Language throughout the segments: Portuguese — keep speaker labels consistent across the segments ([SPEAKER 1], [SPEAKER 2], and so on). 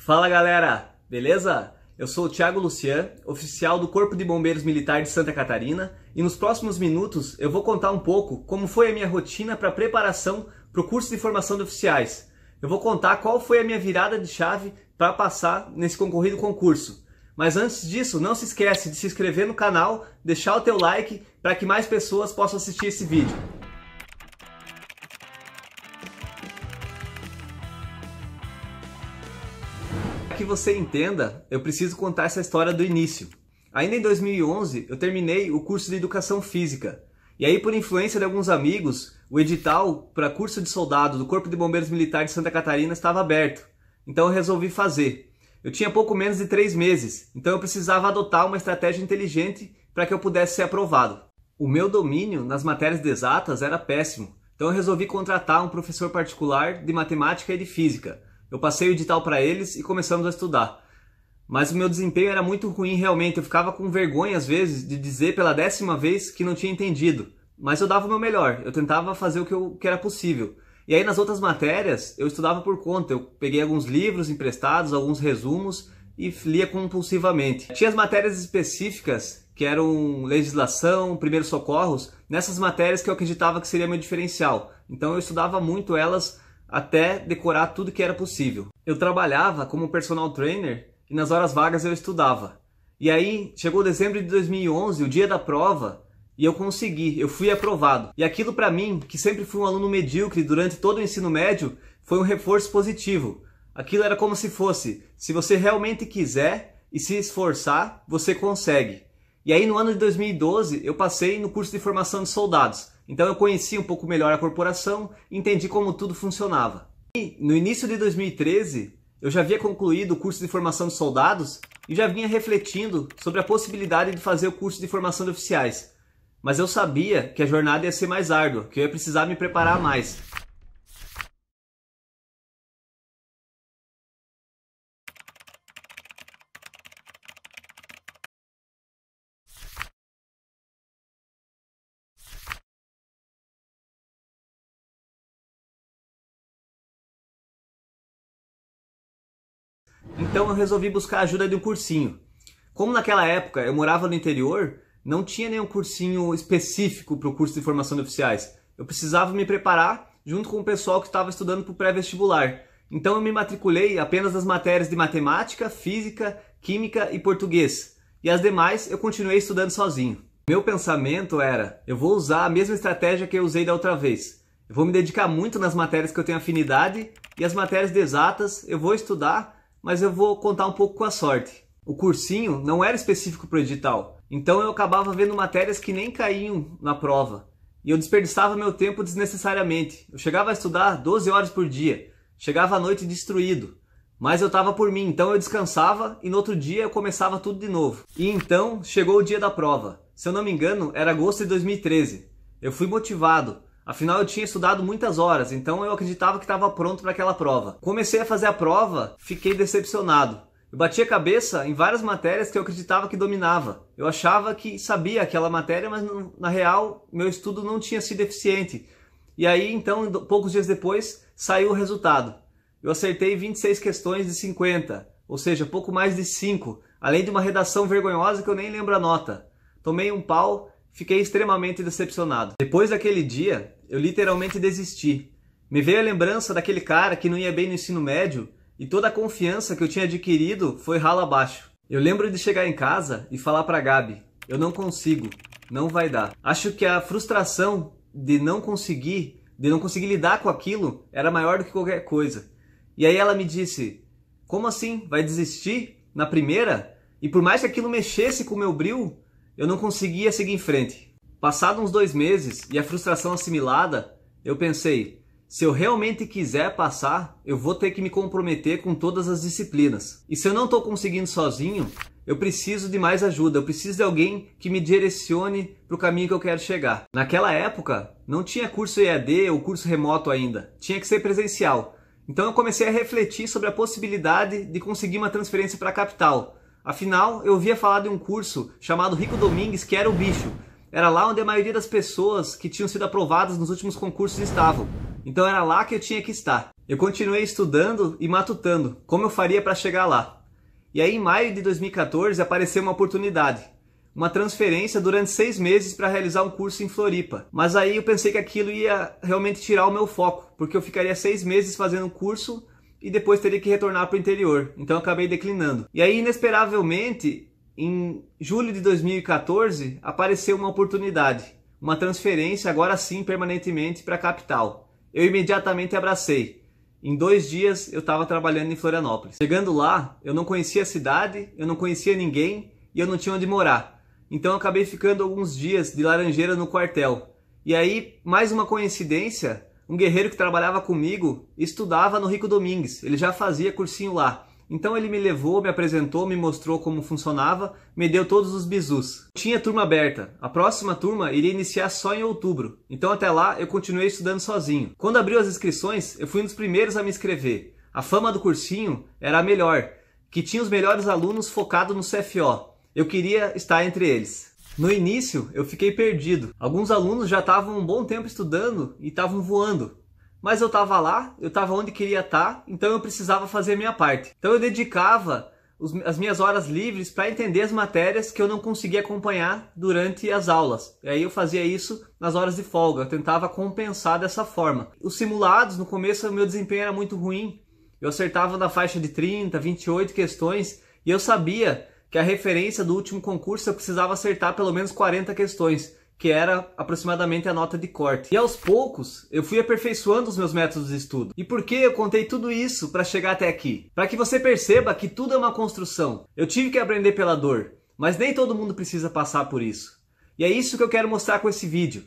[SPEAKER 1] Fala galera, beleza? Eu sou o Thiago Lucian, oficial do Corpo de Bombeiros Militar de Santa Catarina, e nos próximos minutos eu vou contar um pouco como foi a minha rotina para preparação para o curso de formação de oficiais. Eu vou contar qual foi a minha virada de chave para passar nesse concorrido concurso. Mas antes disso, não se esquece de se inscrever no canal, deixar o teu like para que mais pessoas possam assistir esse vídeo. Para que você entenda, eu preciso contar essa história do início. Ainda em 2011, eu terminei o curso de Educação Física. E aí, por influência de alguns amigos, o edital para curso de soldado do Corpo de Bombeiros Militar de Santa Catarina estava aberto. Então eu resolvi fazer. Eu tinha pouco menos de 3 meses, então eu precisava adotar uma estratégia inteligente para que eu pudesse ser aprovado. O meu domínio nas matérias de exatas era péssimo, então eu resolvi contratar um professor particular de matemática e de física. Eu passei o edital para eles e começamos a estudar. Mas o meu desempenho era muito ruim realmente, eu ficava com vergonha às vezes de dizer pela 10ª vez que não tinha entendido. Mas eu dava o meu melhor, eu tentava fazer o que era possível. E aí nas outras matérias eu estudava por conta, eu peguei alguns livros emprestados, alguns resumos e lia compulsivamente. Tinha as matérias específicas, que eram legislação, primeiros socorros, nessas matérias que eu acreditava que seria meu diferencial. Então eu estudava muito elas até decorar tudo que era possível. Eu trabalhava como personal trainer e nas horas vagas eu estudava. E aí chegou dezembro de 2011, o dia da prova, e eu consegui, eu fui aprovado. E aquilo para mim, que sempre fui um aluno medíocre durante todo o ensino médio, foi um reforço positivo. Aquilo era como se fosse, se você realmente quiser e se esforçar, você consegue. E aí no ano de 2012 eu passei no curso de formação de soldados. Então eu conheci um pouco melhor a corporação e entendi como tudo funcionava. E no início de 2013 eu já havia concluído o curso de formação de soldados e já vinha refletindo sobre a possibilidade de fazer o curso de formação de oficiais. Mas eu sabia que a jornada ia ser mais árdua, que eu ia precisar me preparar mais. Então eu resolvi buscar a ajuda de um cursinho. Como naquela época eu morava no interior, não tinha nenhum cursinho específico para o curso de formação de oficiais. Eu precisava me preparar junto com o pessoal que estava estudando para o pré-vestibular. Então eu me matriculei apenas nas matérias de matemática, física, química e português. E as demais eu continuei estudando sozinho. Meu pensamento era, eu vou usar a mesma estratégia que eu usei da outra vez. Eu vou me dedicar muito nas matérias que eu tenho afinidade e as matérias de exatas eu vou estudar, mas eu vou contar um pouco com a sorte. O cursinho não era específico para o edital, então eu acabava vendo matérias que nem caíam na prova. E eu desperdiçava meu tempo desnecessariamente. Eu chegava a estudar 12 horas por dia, chegava à noite destruído. Mas eu estava por mim, então eu descansava e no outro dia eu começava tudo de novo. E então chegou o dia da prova. Se eu não me engano, era agosto de 2013. Eu fui motivado. Afinal, eu tinha estudado muitas horas, então eu acreditava que estava pronto para aquela prova. Comecei a fazer a prova, fiquei decepcionado. Eu bati a cabeça em várias matérias que eu acreditava que dominava. Eu achava que sabia aquela matéria, mas na real, meu estudo não tinha sido eficiente. E aí, então, poucos dias depois, saiu o resultado. Eu acertei 26 questões de 50, ou seja, pouco mais de 5, além de uma redação vergonhosa que eu nem lembro a nota. Tomei um pau. Fiquei extremamente decepcionado. Depois daquele dia, eu literalmente desisti. Me veio a lembrança daquele cara que não ia bem no ensino médio e toda a confiança que eu tinha adquirido foi ralo abaixo. Eu lembro de chegar em casa e falar pra Gabi, eu não consigo, não vai dar. Acho que a frustração de não conseguir lidar com aquilo era maior do que qualquer coisa. E aí ela me disse, como assim? Vai desistir? Na primeira? E por mais que aquilo mexesse com o meu brio, eu não conseguia seguir em frente. Passado uns 2 meses e a frustração assimilada, eu pensei, se eu realmente quiser passar, eu vou ter que me comprometer com todas as disciplinas. E se eu não estou conseguindo sozinho, eu preciso de mais ajuda, eu preciso de alguém que me direcione para o caminho que eu quero chegar. Naquela época, não tinha curso EAD ou curso remoto ainda, tinha que ser presencial. Então eu comecei a refletir sobre a possibilidade de conseguir uma transferência para a capital. Afinal, eu ouvia falar de um curso chamado Rico Domingues, que era o bicho. Era lá onde a maioria das pessoas que tinham sido aprovadas nos últimos concursos estavam. Então era lá que eu tinha que estar. Eu continuei estudando e matutando, como eu faria para chegar lá. E aí, em maio de 2014, apareceu uma oportunidade. Uma transferência durante 6 meses para realizar um curso em Floripa. Mas aí eu pensei que aquilo ia realmente tirar o meu foco, porque eu ficaria 6 meses fazendo o curso e depois teria que retornar para o interior. Então eu acabei declinando. E aí, inesperavelmente, em julho de 2014, apareceu uma oportunidade. Uma transferência, agora sim, permanentemente para a capital. Eu imediatamente abracei. Em 2 dias eu estava trabalhando em Florianópolis. Chegando lá, eu não conhecia a cidade, eu não conhecia ninguém e eu não tinha onde morar. Então eu acabei ficando alguns dias de laranjeira no quartel. E aí, mais uma coincidência, um guerreiro que trabalhava comigo estudava no Rico Domingues. Ele já fazia cursinho lá. Então ele me levou, me apresentou, me mostrou como funcionava, me deu todos os bizus. Tinha turma aberta. A próxima turma iria iniciar só em outubro. Então até lá eu continuei estudando sozinho. Quando abriu as inscrições, eu fui um dos primeiros a me inscrever. A fama do cursinho era a melhor, que tinha os melhores alunos focados no CFO. Eu queria estar entre eles. No início, eu fiquei perdido. Alguns alunos já estavam um bom tempo estudando e estavam voando. Mas eu estava lá, eu estava onde queria estar, então eu precisava fazer a minha parte. Então eu dedicava as minhas horas livres para entender as matérias que eu não conseguia acompanhar durante as aulas. E aí eu fazia isso nas horas de folga, eu tentava compensar dessa forma. Os simulados, no começo, o meu desempenho era muito ruim. Eu acertava na faixa de 30, 28 questões e eu sabia que a referência do último concurso eu precisava acertar pelo menos 40 questões, que era aproximadamente a nota de corte. E aos poucos eu fui aperfeiçoando os meus métodos de estudo. E por que eu contei tudo isso para chegar até aqui? Para que você perceba que tudo é uma construção. Eu tive que aprender pela dor, mas nem todo mundo precisa passar por isso. E é isso que eu quero mostrar com esse vídeo.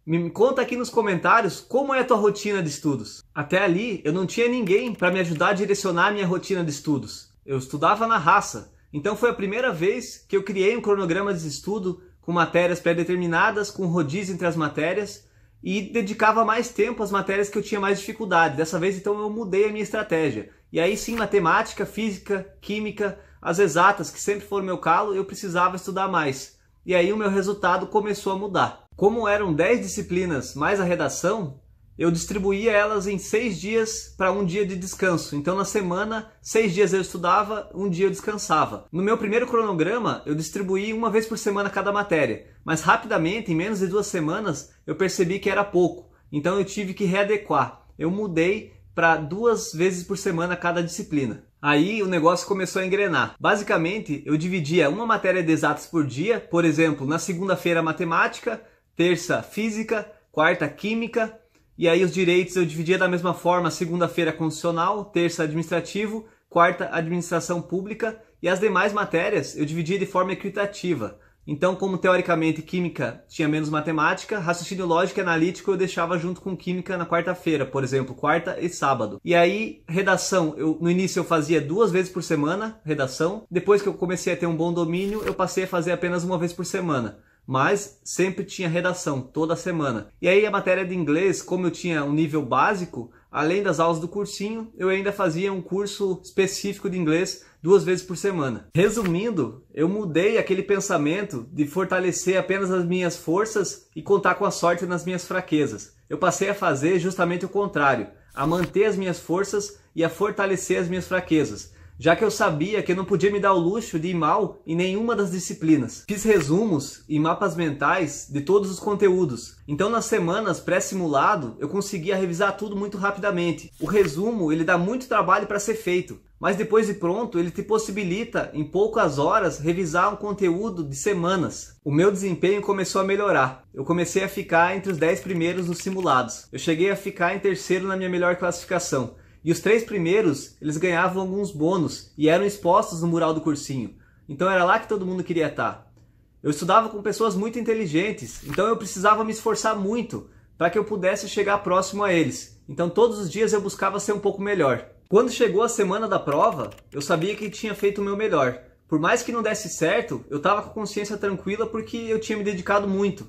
[SPEAKER 1] Me conta aqui nos comentários como é a tua rotina de estudos. Até ali eu não tinha ninguém para me ajudar a direcionar a minha rotina de estudos. Eu estudava na raça. Então foi a primeira vez que eu criei um cronograma de estudo com matérias pré-determinadas, com rodízio entre as matérias e dedicava mais tempo às matérias que eu tinha mais dificuldade. Dessa vez então eu mudei a minha estratégia. E aí sim, matemática, física, química, as exatas, que sempre foram meu calo, eu precisava estudar mais. E aí o meu resultado começou a mudar. Como eram 10 disciplinas mais a redação, eu distribuía elas em 6 dias para 1 dia de descanso. Então na semana, 6 dias eu estudava, 1 dia eu descansava. No meu primeiro cronograma, eu distribuí 1 vez por semana cada matéria. Mas rapidamente, em menos de 2 semanas, eu percebi que era pouco. Então eu tive que readequar. Eu mudei para 2 vezes por semana cada disciplina. Aí o negócio começou a engrenar. Basicamente, eu dividia uma matéria de exatas por dia. Por exemplo, na segunda-feira matemática, terça física, quarta química. E aí os direitos eu dividia da mesma forma, segunda-feira constitucional, terça administrativo, quarta administração pública e as demais matérias eu dividia de forma equitativa. Então, como teoricamente química tinha menos matemática, raciocínio lógico e analítico eu deixava junto com química na quarta-feira, por exemplo, quarta e sábado. E aí, redação, no início eu fazia 2 vezes por semana, redação. Depois que eu comecei a ter um bom domínio, eu passei a fazer apenas 1 vez por semana. Mas sempre tinha redação, toda semana. E aí a matéria de inglês, como eu tinha um nível básico, além das aulas do cursinho, eu ainda fazia um curso específico de inglês 2 vezes por semana. Resumindo, eu mudei aquele pensamento de fortalecer apenas as minhas forças e contar com a sorte nas minhas fraquezas. Eu passei a fazer justamente o contrário, a manter as minhas forças e a fortalecer as minhas fraquezas, já que eu sabia que eu não podia me dar o luxo de ir mal em nenhuma das disciplinas. Fiz resumos e mapas mentais de todos os conteúdos. Então nas semanas pré-simulado eu conseguia revisar tudo muito rapidamente. O resumo ele dá muito trabalho para ser feito, mas depois de pronto ele te possibilita em poucas horas revisar um conteúdo de semanas. O meu desempenho começou a melhorar. Eu comecei a ficar entre os 10 primeiros nos simulados. Eu cheguei a ficar em terceiro na minha melhor classificação. E os 3 primeiros, eles ganhavam alguns bônus e eram expostos no mural do cursinho. Então era lá que todo mundo queria estar. Eu estudava com pessoas muito inteligentes, então eu precisava me esforçar muito para que eu pudesse chegar próximo a eles. Então todos os dias eu buscava ser um pouco melhor. Quando chegou a semana da prova, eu sabia que tinha feito o meu melhor. Por mais que não desse certo, eu estava com a consciência tranquila porque eu tinha me dedicado muito.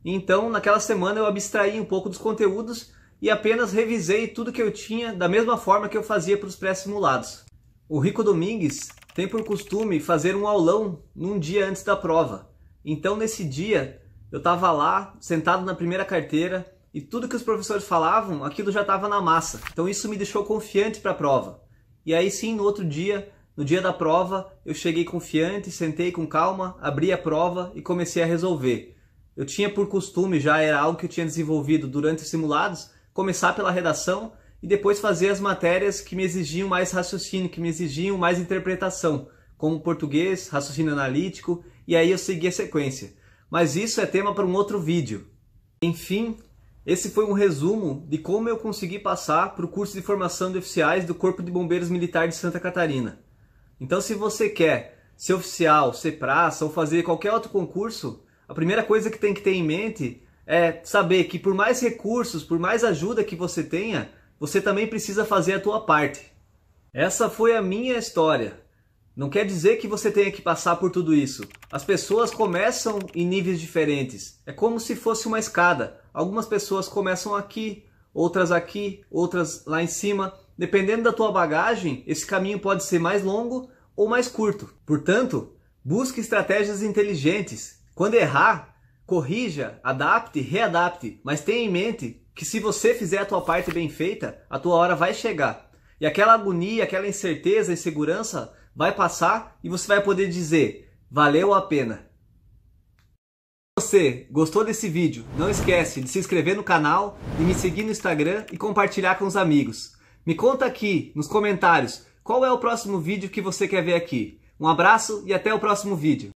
[SPEAKER 1] Então naquela semana eu abstraí um pouco dos conteúdos e apenas revisei tudo que eu tinha da mesma forma que eu fazia para os pré-simulados. O Rico Domingues tem por costume fazer um aulão num dia antes da prova. Então nesse dia eu estava lá, sentado na primeira carteira, e tudo que os professores falavam, aquilo já estava na massa. Então isso me deixou confiante para a prova. E aí sim, no outro dia, no dia da prova, eu cheguei confiante, sentei com calma, abri a prova e comecei a resolver. Eu tinha por costume, já era algo que eu tinha desenvolvido durante os simulados, começar pela redação e depois fazer as matérias que me exigiam mais raciocínio, que me exigiam mais interpretação, como português, raciocínio analítico, e aí eu segui a sequência. Mas isso é tema para um outro vídeo. Enfim, esse foi um resumo de como eu consegui passar para o curso de formação de oficiais do Corpo de Bombeiros Militar de Santa Catarina. Então, se você quer ser oficial, ser praça ou fazer qualquer outro concurso, a primeira coisa que tem que ter em mente é saber que por mais recursos, por mais ajuda que você tenha, você também precisa fazer a tua parte. Essa foi a minha história. Não quer dizer que você tenha que passar por tudo isso. As pessoas começam em níveis diferentes. É como se fosse uma escada. Algumas pessoas começam aqui, outras lá em cima. Dependendo da tua bagagem, esse caminho pode ser mais longo ou mais curto. Portanto, busque estratégias inteligentes. Quando errar, corrija, adapte, readapte. Mas tenha em mente que se você fizer a tua parte bem feita, a tua hora vai chegar. E aquela agonia, aquela incerteza, insegurança vai passar e você vai poder dizer, valeu a pena. Se você gostou desse vídeo, não esquece de se inscrever no canal, de me seguir no Instagram e compartilhar com os amigos. Me conta aqui nos comentários qual é o próximo vídeo que você quer ver aqui. Um abraço e até o próximo vídeo.